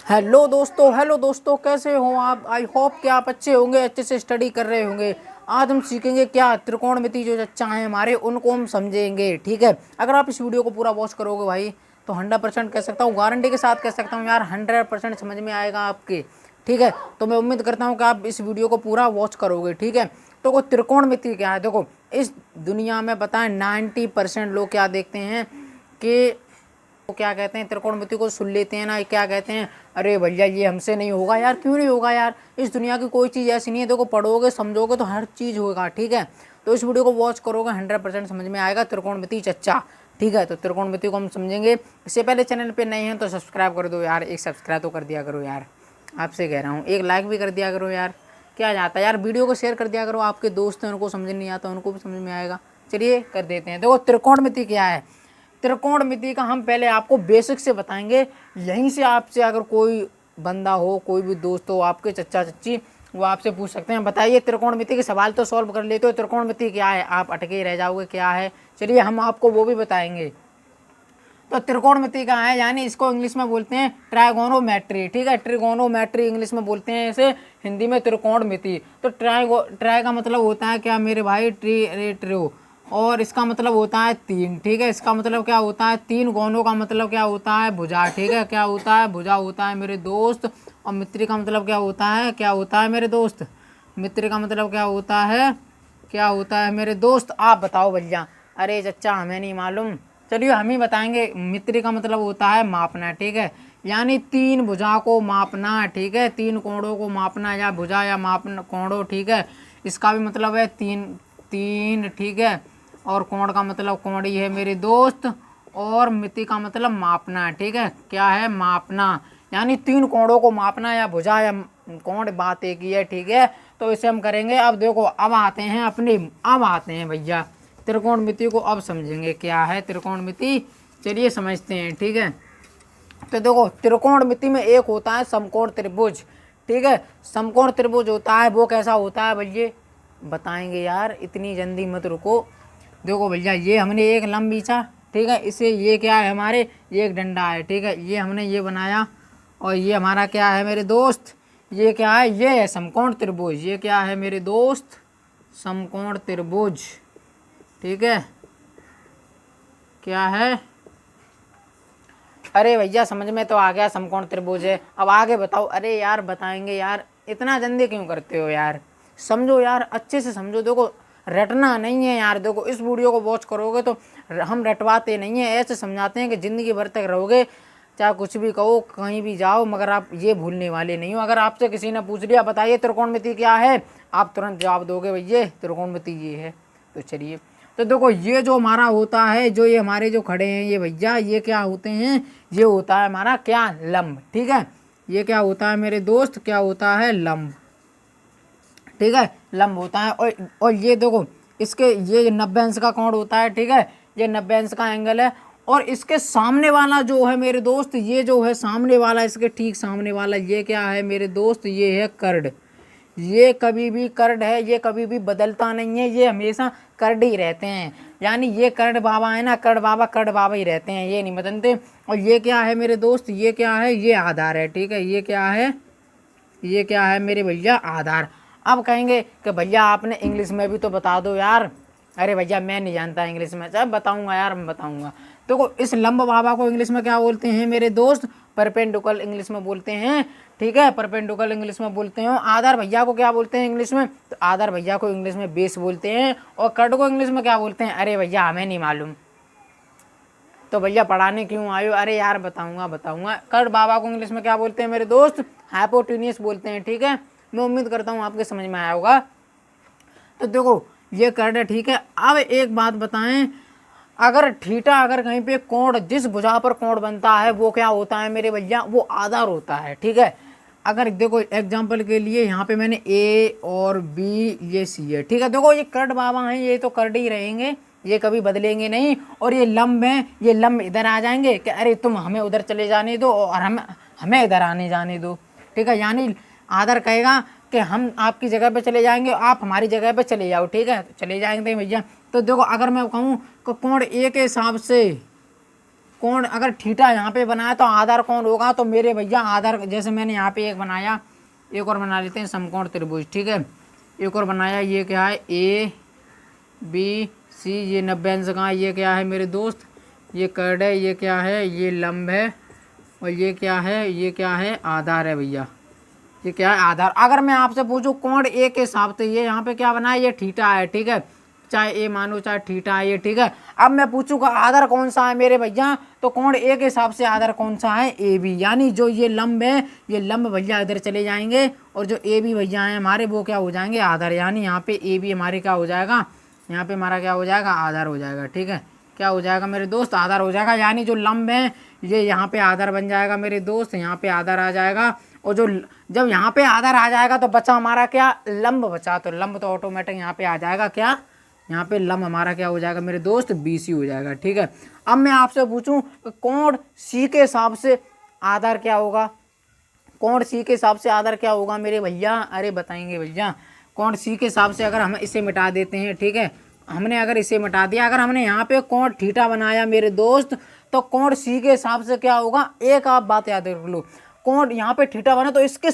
Hello दोस्तों, कैसे हो आप। आई होप कि आप अच्छे होंगे, अच्छे से स्टडी कर रहे होंगे। आज हम सीखेंगे क्या त्रिकोणमिति जो चच्चा हैं हमारे, उनको हम समझेंगे। ठीक है, अगर आप इस वीडियो को पूरा वॉच करोगे भाई तो 100% कह सकता हूँ, गारंटी के साथ कह सकता हूँ यार, 100% समझ में आएगा आपके। ठीक है, तो मैं उम्मीद करता हूँ कि आप इस वीडियो को पूरा वॉच करोगे। ठीक है, तो वो त्रिकोणमिति क्या है। देखो, इस दुनिया में बताएं 90% लोग क्या देखते हैं कि तो क्या कहते हैं, त्रिकोणमिति को सुन लेते हैं ना, क्या कहते हैं, अरे भैया ये हमसे नहीं होगा यार। क्यों नहीं होगा यार, इस दुनिया की कोई चीज़ ऐसी नहीं है। देखो, पढ़ोगे समझोगे तो हर चीज़ होगा। ठीक है, तो इस वीडियो को वॉच करोगे 100% समझ में आएगा त्रिकोणमिति चच्चा। ठीक है, तो त्रिकोणमिति को हम समझेंगे। इससे पहले चैनल पे नए हैं तो सब्सक्राइब कर दो यार, एक सब्सक्राइब तो कर दिया करो यार, आपसे कह रहा हूँ। एक लाइक भी कर दिया करो यार, क्या जाता है यार। वीडियो को शेयर कर दिया करो, आपके दोस्त हैं उनको समझ नहीं आता, उनको भी समझ में आएगा। चलिए कर देते हैं। देखो, त्रिकोणमिति क्या है। त्रिकोणमिति का हम पहले आपको बेसिक से बताएंगे। यहीं से आपसे अगर कोई बंदा हो, कोई भी दोस्त हो, आपके चच्चा चच्ची, वो आपसे पूछ सकते हैं बताइए त्रिकोणमिति के सवाल तो सॉल्व कर लेते हो, त्रिकोणमिति क्या है, आप अटके रह जाओगे क्या है। चलिए हम आपको वो भी बताएंगे। तो त्रिकोणमिति का है, यानी इसको इंग्लिश में बोलते हैं ट्राइगोनोमेट्री। ठीक है, ट्रिगोनोमेट्री इंग्लिश में बोलते हैं इसे, हिंदी में त्रिकोणमिति। तो ट्राई का मतलब होता है क्या मेरे भाई, ट्री, और इसका मतलब होता है तीन। ठीक है, इसका मतलब क्या होता है, तीन गोनों का मतलब क्या होता है, भुजा। ठीक है, क्या होता है, भुजा होता है मेरे दोस्त। और मित्री का मतलब क्या होता है, क्या होता है मेरे दोस्त, मित्र का मतलब क्या होता है, क्या होता है मेरे दोस्त। आप बताओ भैया। अरे चच्चा हमें नहीं मालूम, चलिए हम ही बताएंगे। मित्र का मतलब होता है मापना। ठीक है, यानी तीन भुजा को मापना। ठीक है, तीन कोणों को मापना, या भुजा या मापना कोणों। ठीक है, इसका भी मतलब है तीन तीन। ठीक है, और कोण का मतलब कोणी है मेरे दोस्त, और मिति का मतलब मापना। ठीक है, क्या है, मापना, यानी तीन कोणों को मापना, या भुजा या कोण, बात एक ही है। ठीक है, तो इसे हम करेंगे। अब देखो, अब आते हैं भैया त्रिकोणमिति को, अब समझेंगे क्या है त्रिकोणमिति। चलिए समझते हैं। ठीक है, तो देखो, त्रिकोणमिति में एक होता है समकोण त्रिभुज। ठीक है, समकोण त्रिभुज होता है, वो कैसा होता है भैया बताएंगे यार, इतनी जल्दी मत रुको। देखो भैया, ये हमने एक लंब खींचा। ठीक है, इसे ये क्या है हमारे, ये एक डंडा है। ठीक है, ये हमने ये बनाया, और ये हमारा क्या है मेरे दोस्त, ये क्या है, ये है समकोण त्रिभुज। ये क्या है मेरे दोस्त, समकोण त्रिभुज। ठीक है, क्या है, अरे भैया समझ में तो आ गया, समकोण त्रिभुज है। अब आगे बताओ। अरे यार बताएंगे यार, इतना जल्दी क्यों करते हो यार, समझो यार, अच्छे से समझो। देखो, रटना नहीं है यार। देखो, इस वीडियो को वॉच करोगे तो हम रटवाते नहीं है, ऐसे समझाते हैं कि ज़िंदगी भर तक रहोगे, चाहे कुछ भी कहो, कहीं भी जाओ, मगर आप ये भूलने वाले नहीं हो। अगर आपसे किसी ने पूछ लिया बताइए त्रिकोणमिति क्या है, आप तुरंत जवाब दोगे भैया त्रिकोणमिति ये है। तो चलिए, तो देखो, ये जो हमारा होता है, जो ये हमारे जो खड़े हैं ये भैया, ये क्या होते हैं, ये होता है हमारा क्या, लंब। ठीक है, ये क्या होता है मेरे दोस्त, क्या होता है, लंब। ठीक है, लंब होता है। और ये देखो, इसके ये 90 अंश का कोण होता है। ठीक है, ये 90 अंश का एंगल है। और इसके सामने वाला जो है मेरे दोस्त, ये जो है सामने वाला, इसके ठीक सामने वाला, ये क्या है मेरे दोस्त, ये है कर्ड। ये कभी भी कर्ड है, ये कभी भी बदलता नहीं है, ये हमेशा कर्ड ही रहते हैं। यानी ये कर्ड बाबा है ना, कर्ड बाबा ही रहते हैं, ये नहीं बदलते। और ये क्या है मेरे दोस्त, ये क्या है, ये आधार है। ठीक है, ये क्या है, ये क्या है मेरे भैया, आधार। अब कहेंगे कि भैया आपने इंग्लिश में भी तो बता दो यार। अरे भैया मैं नहीं जानता इंग्लिश में, सब बताऊंगा यार, मैं बताऊंगा। देखो, इस लंब बाबा को इंग्लिश में क्या बोलते हैं मेरे दोस्त, परपेंडिकुलर इंग्लिश में बोलते हैं। ठीक है, परपेंडिकुलर इंग्लिश में बोलते हैं। आधार भैया को क्या बोलते हैं इंग्लिश में, तो आधार भैया को इंग्लिश में बेस बोलते हैं। और कर्ड को इंग्लिश में क्या बोलते हैं, अरे भैया हमें नहीं मालूम, तो भैया पढ़ाने क्यों आयो। अरे यार बताऊंगा। कर्ड बाबा को इंग्लिश में क्या बोलते हैं मेरे दोस्त, हाइपोटेन्यूस बोलते हैं। ठीक है, मैं उम्मीद करता हूँ आपके समझ में आया होगा। तो देखो, ये कर्ड है। ठीक है, अब एक बात बताएं, अगर थीटा, अगर कहीं पे कोण, जिस भुजा पर कोण बनता है वो क्या होता है मेरे भैया, वो आधार होता है। ठीक है, अगर देखो एग्जांपल के लिए यहाँ पे मैंने ए और बी, ये सी है। ठीक है, देखो ये कर्ड बाबा हैं, ये तो कर्ड ही रहेंगे, ये कभी बदलेंगे नहीं। और ये लंब हैं, ये लंब इधर आ जाएंगे कि अरे तुम हमें उधर चले जाने दो और हमें इधर आने जाने दो। ठीक है, यानी आधार कहेगा कि हम आपकी जगह पे चले जाएंगे, आप हमारी जगह पे चले जाओ। ठीक है, तो चले जाएंगे भैया। तो देखो, अगर मैं कहूँ कि कोण ए के हिसाब से, कोण अगर थीटा यहाँ पे बनाया तो आधार कौन होगा, तो मेरे भैया आधार, जैसे मैंने यहाँ पे एक बनाया, एक और बना लेते हैं समकोण त्रिभुज, ठीक है। एक और बनाया, ये क्या है ए बी सी, ये 90 अंश का है, ये क्या है मेरे दोस्त, ये कर्ड है, ये क्या है, ये लंब है, और ये क्या है, ये क्या है आधार है भैया, ये क्या है आधार। अगर मैं आपसे पूछूं कोण ए के हिसाब से ये यहाँ पे क्या बना है, ये थीटा है, ठीक है, चाहे ए मानो चाहे थीटा है ये, ठीक है। अब मैं पूछूंगा आधार कौन सा है मेरे भैया, तो कोण ए के हिसाब से आधार कौन सा है, ए बी, यानी जो ये लंब है, ये लंब भैया इधर चले जाएंगे, और जो ए बी भैया हैं हमारे वो क्या हो जाएंगे, आधार, यानी यहाँ पे ए बी हमारे क्या हो जाएगा, यहाँ पे हमारा क्या हो जाएगा, आधार हो जाएगा, ठीक है। क्या हो जाएगा मेरे दोस्त, आधार हो जाएगा, यानी जो लंब है ये यहाँ पे आधार बन जाएगा मेरे दोस्त, यहाँ पे आधार आ जाएगा, और जो जब यहाँ पे आधार आ जाएगा तो बचा हमारा क्या, लंब बचा, तो लंब तो ऑटोमेटिक यहाँ पे आ जाएगा, क्या यहाँ पे लंब हमारा क्या हो जाएगा मेरे दोस्त, BC हो जाएगा, ठीक है। अब मैं आपसे पूछूं कोण C के हिसाब से आधार क्या होगा, कोण C के हिसाब से आधार क्या होगा मेरे भैया, अरे बताएंगे भैया, कोण C के हिसाब से अगर हम इसे मिटा देते हैं, ठीक है, हमने अगर इसे मिटा दिया, अगर हमने यहाँ पे कोण थीटा बनाया मेरे दोस्त, तो कोण C के हिसाब से क्या होगा, एक आप बात याद रख लो, कोण यहाँ पे थीटा बना तो इसके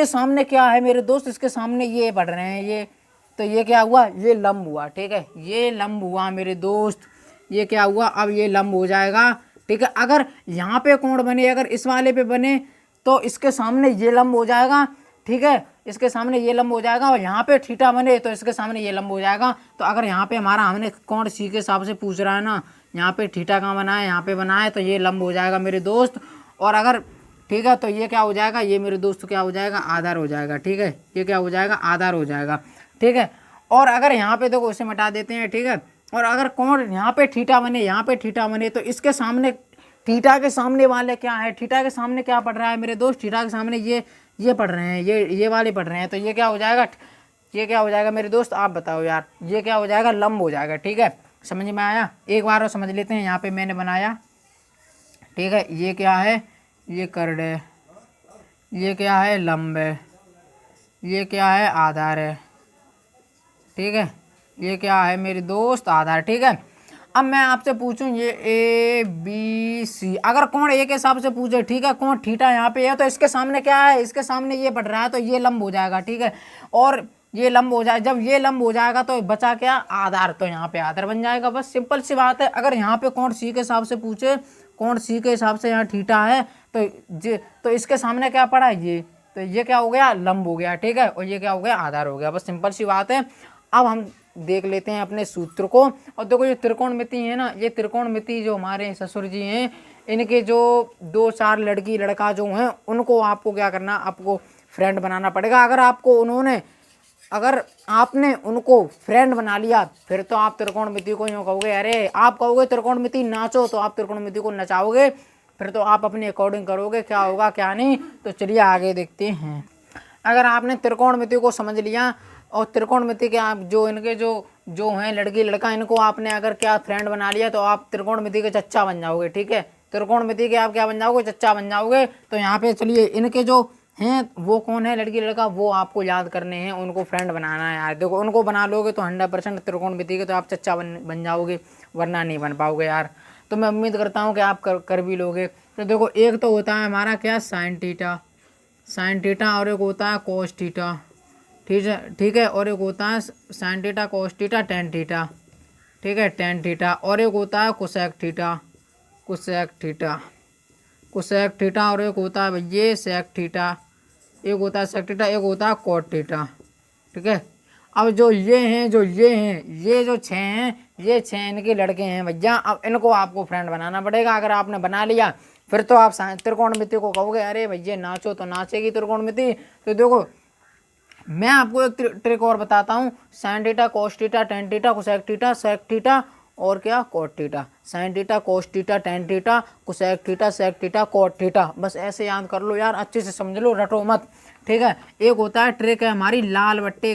सामने क्या है मेरे दोस्त, इसके सामने ये बढ़ रहे हैं ये, तो ये क्या हुआ, ये लंब हुआ, ठीक है, ये लंब हुआ मेरे दोस्त, ये क्या हुआ, अब ये लंब हो जाएगा, ठीक है। अगर यहाँ पे कोण बने, अगर इस वाले पे बने तो इसके सामने ये लंब हो जाएगा, ठीक है, इसके सामने ये लंब हो जाएगा, और यहाँ पे थीटा बने तो इसके सामने ये लंब हो जाएगा। तो अगर यहाँ पे हमारा हमने कोण C के हिसाब से पूछ रहा है ना, यहाँ पे थीटा कहाँ बना है, यहाँ पे बना है, तो ये लंब हो जाएगा मेरे दोस्त, और अगर ठीक है तो ये क्या हो जाएगा, ये मेरे दोस्त क्या हो जाएगा, आधार हो जाएगा, ठीक है, ये क्या हो जाएगा, आधार हो जाएगा, ठीक है। और अगर यहाँ पे देखो इसे मिटा देते हैं, ठीक है, और अगर कोण यहाँ पे थीटा बने, यहाँ पे थीटा बने, तो इसके सामने थीटा के सामने वाले क्या है, थीटा के सामने क्या पड़ रहा है मेरे दोस्त, थीटा के सामने ये पढ़ रहे हैं, ये वाले पढ़ रहे हैं, तो ये क्या हो जाएगा, ये क्या हो जाएगा मेरे दोस्त, आप बताओ यार, ये क्या हो जाएगा, लंब हो जाएगा, ठीक है। समझ में आया, एक बार और समझ लेते हैं, यहाँ पे मैंने बनाया, ठीक है, ये क्या है, ये कर्ड है, ये क्या है, लंब है, ये क्या है, आधार है, ठीक है, ये क्या है मेरे दोस्त, आधार, ठीक है। अब मैं आपसे पूछूं ये ABC, अगर कोण A के हिसाब से पूछे, ठीक है, कोण थीटा यहाँ पे है, तो इसके सामने क्या है, इसके सामने ये बढ़ रहा है, तो ये लंब हो जाएगा, ठीक है, और ये लंब हो जाए, जब ये लंब हो जाएगा तो बचा क्या, आधार, तो यहाँ पे आधार बन जाएगा, बस सिंपल सी बात है। अगर यहाँ पे कोण C के हिसाब से पूछे, कोण C के हिसाब से यहाँ थीटा है, तो इसके सामने क्या पड़ा है, ये, तो ये क्या हो गया, लंब हो गया, ठीक है, और ये क्या हो गया, आधार हो गया, बस सिंपल सी बात है। अब हम देख लेते हैं अपने सूत्र को, और देखो ये त्रिकोणमिति है ना, ये त्रिकोणमिति जो हमारे ससुर जी हैं, इनके जो 2-4 लड़की लड़का जो हैं, उनको आपको क्या करना, आपको फ्रेंड बनाना पड़ेगा। अगर आपने उनको फ्रेंड बना लिया, फिर तो आप त्रिकोणमिति को यूँ कहोगे, अरे आप कहोगे त्रिकोणमिति नाचो, तो आप त्रिकोणमिति को नचाओगे, फिर तो आप अपने अकॉर्डिंग करोगे क्या होगा क्या नहीं। तो चलिए आगे देखते हैं। अगर आपने त्रिकोणमिति को समझ लिया, और त्रिकोणमिति के आप जो इनके जो हैं लड़की लड़का, इनको आपने अगर क्या फ्रेंड बना लिया, तो आप त्रिकोणमिति के चच्चा बन जाओगे, ठीक है, त्रिकोणमिति के आप क्या बन जाओगे, चच्चा बन जाओगे। तो यहाँ पे चलिए इनके जो हैं वो कौन है, लड़की लड़का, वो आपको याद करने हैं, उनको फ्रेंड बनाना है यार। देखो उनको बना लोगे तो 100% त्रिकोणमिति के तो आप चच्चा बन जाओगे, वरना नहीं बन पाओगे यार। तो मैं उम्मीद करता हूँ कि आप कर भी लोगे। तो देखो एक तो होता है हमारा क्या, साइन थीटा, और एक होता है कॉस थीटा, ठीक है, और एक होता है sign theta, cos theta, tan theta, ठीक है, टेन थीटा, और एक होता है कोसेक थीटा, और एक होता है ये सेक थीटा, एक होता है सेक थीटा, एक होता है कॉट थीटा, ठीक है। अब जो ये जो 6 हैं, ये 6 इनके लड़के हैं भैया। अब इनको आपको फ्रेंड बनाना पड़ेगा। अगर आपने बना लिया, फिर तो आप त्रिकोणमिति को कहोगे, अरे भैया नाचो, तो नाचेगी त्रिकोणमिति। तो देखो मैं आपको एक ट्रिक और बताता हूँ, sine theta, cos theta, tan theta, cosec theta, sec theta, और क्या, cot theta. Sine theta, cos theta, tan theta, cosec theta, sec theta, cot theta. बस ऐसे याद कर लो यार, अच्छे से समझ लो, रटो मत, ठीक है। एक होता है ट्रिक है हमारी लाल बट्टे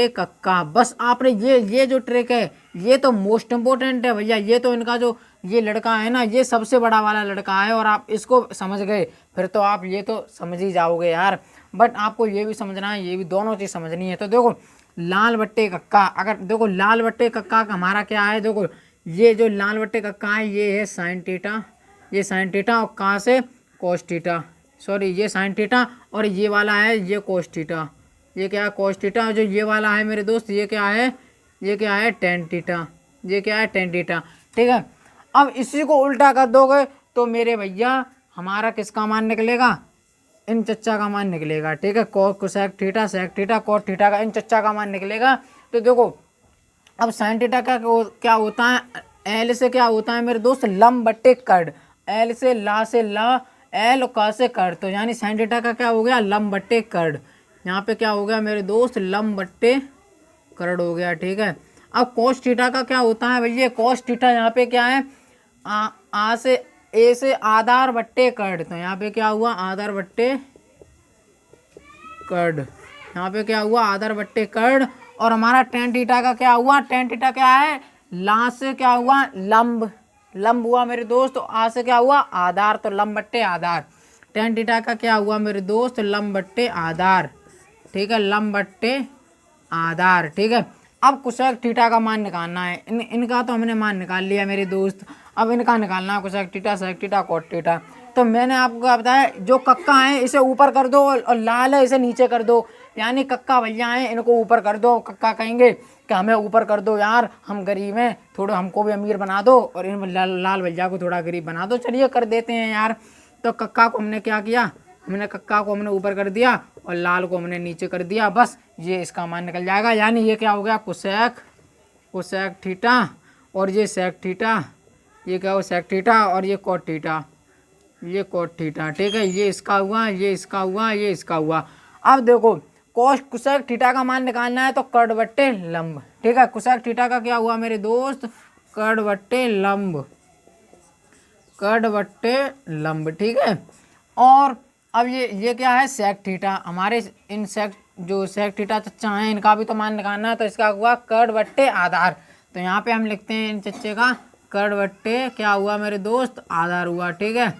कक्का। बस आपने ये जो ट्रिक है, ये तो मोस्ट इम्पोर्टेंट है भैया। ये तो इनका जो ये लड़का है ना, ये सबसे बड़ा वाला लड़का है, और आप इसको समझ गए, फिर तो आप ये तो समझ ही जाओगे यार। बट आपको ये भी समझना है, ये भी दोनों चीज़ समझनी है। तो देखो लाल बट्टे कक्का, अगर देखो लाल बट्टे कक्का का हमारा क्या है, देखो ये जो लाल बट्टे का कहाँ है, ये है साइन थीटा, ये साइन थीटा, और कहाँ से कोस थीटा, सॉरी ये साइन थीटा, और ये वाला है ये कोस थीटा, ये क्या है कोस थीटा, जो ये वाला है मेरे दोस्त ये क्या है, ये क्या है टेन थीटा, ये क्या है टेन थीटा। ठीक है, अब इसी को उल्टा कर दोगे तो मेरे भैया हमारा किसका मान निकलेगा, इन चच्चा का मान निकलेगा। ठीक है, cosec theta sec theta cot theta का इन चच्चा का मान निकलेगा। तो देखो अब साइन थीटा का क्या होता है, एल से क्या होता है मेरे दोस्त, लम बट्टे कर्ड, एल से ला एल और का से कर्ड, तो यानी साइन थीटा का क्या हो गया, लम बट्टे कर्ड। यहाँ पे क्या हो गया मेरे दोस्त, लम बट्टे कर्ड हो गया। ठीक है, अब कोस थीटा का क्या होता है भैया, कोस थीटा यहाँ पे क्या है, आ से ए से आधार बट्टे कर्ड, तो यहाँ पे क्या हुआ आधार बट्टे कर्ड, यहाँ पे क्या हुआ आधार बट्टे कर्ड। और हमारा टेन थीटा का क्या हुआ, टेन थीटा क्या है, ला से क्या हुआ लंब, लंब हुआ मेरे दोस्त, तो आ से क्या हुआ आधार, तो लंब बट्टे आधार। टेन थीटा का क्या हुआ मेरे दोस्त, लंब बट्टे आधार। ठीक है, लंब बट्टे आधार। ठीक है, अब कोसेक थीटा का मान निकालना है, इनका तो हमने मान निकाल लिया मेरे दोस्त, अब इनका निकालना है cosec theta sec theta cot theta. तो मैंने आपको क्या बताया, जो कक्का है इसे ऊपर कर दो और लाल है इसे नीचे कर दो, यानी कक्का भैया हैं इनको ऊपर कर दो, कक्का कहेंगे कि हमें ऊपर कर दो यार, हम गरीब हैं, थोड़ा हमको भी अमीर बना दो, और इन लाल भैया को थोड़ा गरीब बना दो, चलिए कर देते हैं यार। तो कक्का को हमने क्या किया, हमने कक्का को हमने ऊपर कर दिया और लाल को हमने नीचे कर दिया, बस ये इसका मान निकल जाएगा। यानी ये क्या हो गया कोसेक थीटा, और ये सेक थीटा, ये क्या हो सेक थीटा, और ये कोट थीटा, ये कोट थीटा। ठीक है, ये इसका हुआ, ये इसका हुआ, ये इसका हुआ। अब देखो कोसेक थीटा का मान निकालना है तो कर्ड बट्टे लंब। ठीक है, कोसेक थीटा का क्या हुआ मेरे दोस्त, कर्ड बट्टे लंब, कर्ड बट्टे लंब। ठीक है, और अब ये क्या है सेक थीटा, हमारे इन सेक जो सेक थीटा चच्चा हैं इनका भी तो मान निकालना है, तो इसका हुआ कर्ड बट्टे आधार। तो यहाँ पे हम लिखते हैं इन चच्चे का कर्ड बट्टे क्या हुआ मेरे दोस्त, आधार हुआ। ठीक है,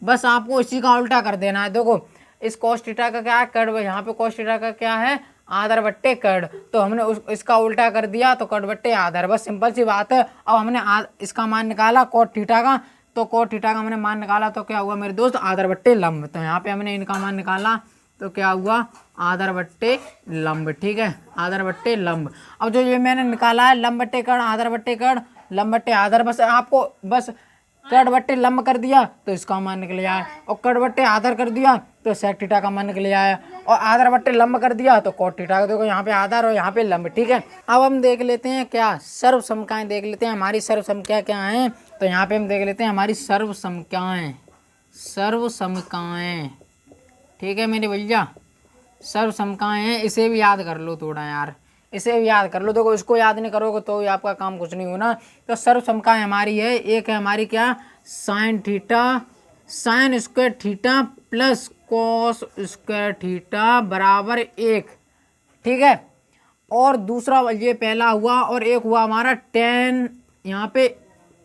बस आपको इसी का उल्टा कर देना है। देखो इस कोस थीटा का क्या है कर्ड, यहाँ पे कोस थीटा का क्या है आधार बट्टे कर्ड, तो हमने इसका उल्टा कर दिया तो कर्ड बट्टे आधार, बस सिंपल सी बात है। अब हमने इसका मान निकाला कोट थीटा का, तो कोट थीटा का हमने मान निकाला तो क्या हुआ मेरे दोस्त आधार बट्टे लंब, तो यहाँ पे हमने इनका मान निकाला तो क्या हुआ आधार बट्टे लंब। ठीक है, आधार बट्टे लंब। अब जो ये मैंने निकाला है लंब बट्टे कर्ण आधार बट्टे कर्ण लंब बट्टे आधार, बस आपको बस कर्ड बट्टे लंब कर दिया तो इसका मान निकल जाए, और कर्ड बट्टे आधार कर दिया तो सेक थीटा का मान निकल जाए, और आधार बट्टे लंब कर दिया तो कोट थीटा का। देखो यहाँ पे आधार और यहाँ पे लंब। ठीक है, अब हम देख लेते हैं क्या सर्व समकाएं देख लेते हैं, हमारी सर्व समकाएं क्या हैं। तो यहाँ पे हम देख लेते हैं हमारी सर्व समकाएं, सर्व समकाएं। ठीक है मेरे भैया, सर्व समकाएं हैं, इसे भी याद कर लो थोड़ा यार, इसे भी याद कर लो। देखो इसको याद नहीं करोगे तो आपका काम कुछ नहीं होना। तो सर्व समकाएं हमारी है, एक है हमारी क्या sine theta, sine square theta plus cos square theta बराबर 1। ठीक है, और दूसरा ये पहला हुआ, और एक हुआ हमारा टेन, यहाँ पे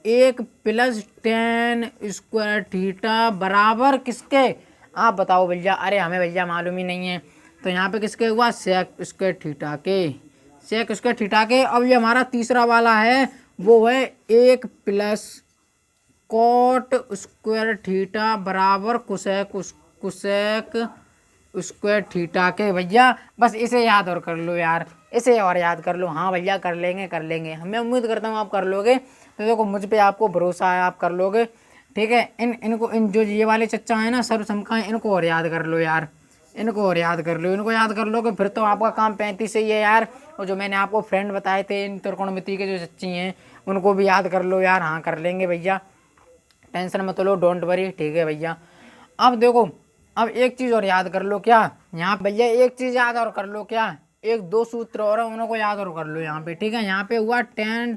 1 प्लस टेन स्क्वायर थीटा बराबर किसके, आप बताओ भैया। अरे हमें भैया मालूम ही नहीं है, तो यहाँ पे किसके हुआ सेक स्क्वायर थीटा के, सेक स्क्वायर थीटा के। अब ये हमारा तीसरा वाला है वो है 1 प्लस कोट स्क्वायर थीटा बराबर कुसेक स्क्वायर थीटा के। भैया बस इसे याद और कर लो यार, इसे और याद कर लो। हाँ भैया कर लेंगे, हमें उम्मीद करता हूँ आप कर लोगे। तो देखो मुझ पे आपको भरोसा है, आप कर लोगे। ठीक है, इन जो ये वाले चच्चा है ना सर्व समकाएं, इनको और याद कर लो यार, इनको और याद कर लो, इनको याद कर लोगे फिर तो आपका काम 35 ही है यार। और जो मैंने आपको फ्रेंड बताए थे इन त्रिकोणमिति के जो चच्ची हैं उनको भी याद कर लो यार। हाँ कर लेंगे भैया, टेंशन मत लो, डोंट वरी। ठीक है भैया, अब देखो अब एक चीज़ और याद कर लो क्या यहाँ भैया, एक चीज़ याद और कर लो क्या, एक दो सूत्र और है उनको याद और कर लो यहाँ पे। ठीक है, यहाँ पे हुआ टेन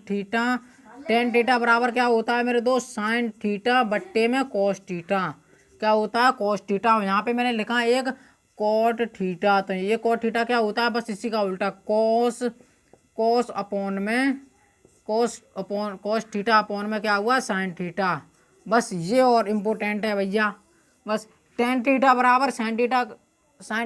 थीटा बराबर क्या होता है मेरे दोस्त साइन थीटा बट्टे में कोस थीटा, क्या होता है कोस थीटा। यहाँ पे मैंने लिखा एक कोट थीटा, तो ये कोट थीटा क्या होता है बस इसी का उल्टा कोस अपॉन में कोस थीटा अपॉन में क्या हुआ साइन थीटा, बस ये और इम्पोर्टेंट है भैया। बस टेन थीटा बराबर साइन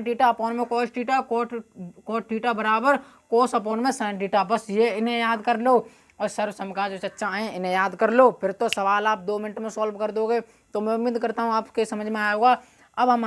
थीटा अपॉन में कोस थीटा, कोट थीटा बराबर कोस अपॉन में साइन थीटा, बस ये इन्हें याद कर लो। और सर्वसम जो चच्चा हैं इन्हें याद कर लो, फिर तो सवाल आप 2 मिनट में सॉल्व कर दोगे। तो मैं उम्मीद करता हूँ आपके समझ में आया होगा। अब हम